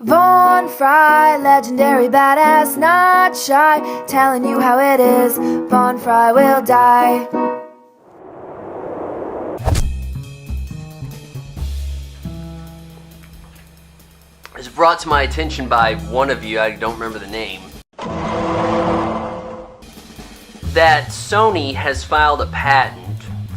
Von Fry, legendary badass, not shy, telling you how it is. Von Fry will die. It was brought to my attention by one of you, I don't remember the name, that Sony has filed a patent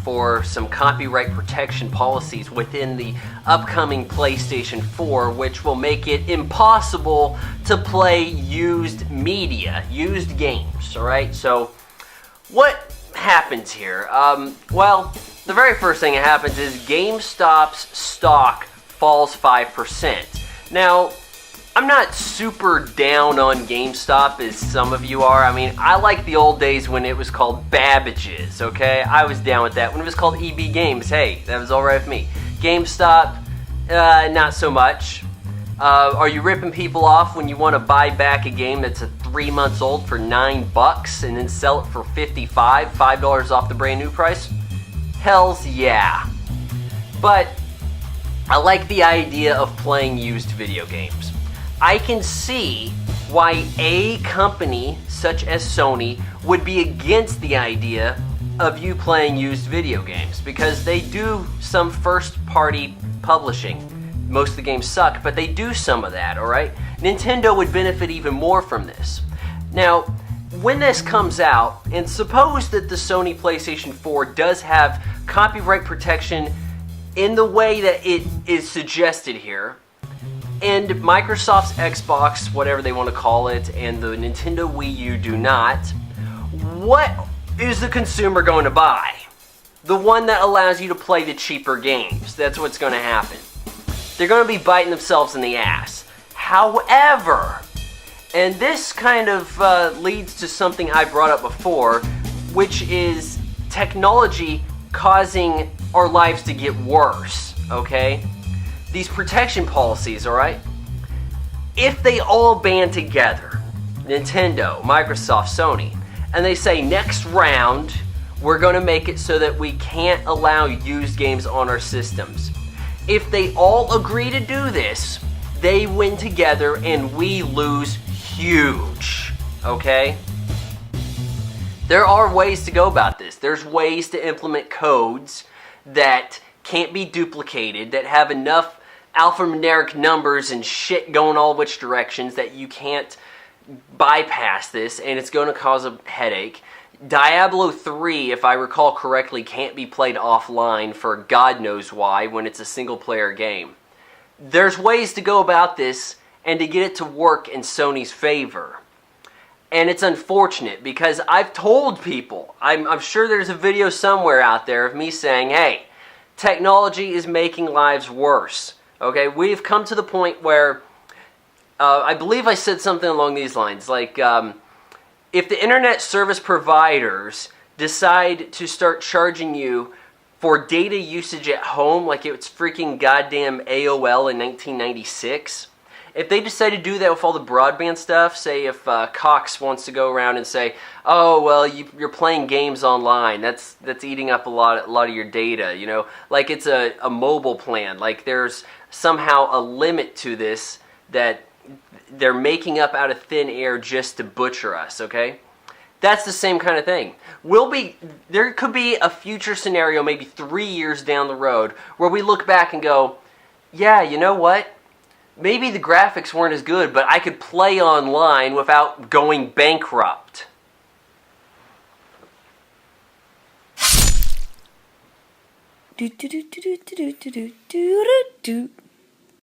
for some copyright protection policies within the upcoming PlayStation 4, which will make it impossible to play used media, used games, alright? So, what happens here? Well, the very first thing that happens is GameStop's stock falls 5%. Now, I'm not super down on GameStop as some of you are. I mean, I like the old days when it was called Babbage's, okay? I was down with that. When it was called EB Games, hey, that was alright with me. GameStop, not so much. Are you ripping people off when you want to buy back a game that's 3 months old for $9 and then sell it for $5 off the brand new price? Hells yeah. But I like the idea of playing used video games. I can see why a company such as Sony would be against the idea of you playing used video games, because they do some first-party publishing. Most of the games suck, but they do some of that, alright? Nintendo would benefit even more from this. Now, when this comes out, and suppose that the Sony PlayStation 4 does have copyright protection in the way that it is suggested here, and Microsoft's Xbox, whatever they want to call it, and the Nintendo Wii U do not, what is the consumer going to buy? The one that allows you to play the cheaper games. That's what's going to happen. They're going to be biting themselves in the ass. However, and this kind of leads to something I brought up before, which is technology causing our lives to get worse, okay? These protection policies, alright? If they all band together, Nintendo, Microsoft, Sony, and they say next round, we're going to make it so that we can't allow used games on our systems. If they all agree to do this, they win together and we lose huge, okay? There are ways to go about this. There's ways to implement codes that can't be duplicated, that have enough alphanumeric numbers and shit going all which directions that you can't bypass this, and it's going to cause a headache. Diablo 3, if I recall correctly, can't be played offline for God knows why when it's a single-player game. There's ways to go about this and to get it to work in Sony's favor. And it's unfortunate because I've told people, I'm sure there's a video somewhere out there of me saying, hey, technology is making lives worse. Okay, we've come to the point where, I believe I said something along these lines, like, if the internet service providers decide to start charging you for data usage at home like it's freaking goddamn AOL in 1996, if they decide to do that with all the broadband stuff, say if Cox wants to go around and say, oh, well, you're playing games online, that's eating up a lot of your data, you know, like it's a mobile plan, like there's somehow a limit to this that they're making up out of thin air just to butcher us, okay? That's the same kind of thing. There could be a future scenario, maybe 3 years down the road, where we look back and go, yeah, you know what? Maybe the graphics weren't as good, but I could play online without going bankrupt. Do do do do do do do do do do.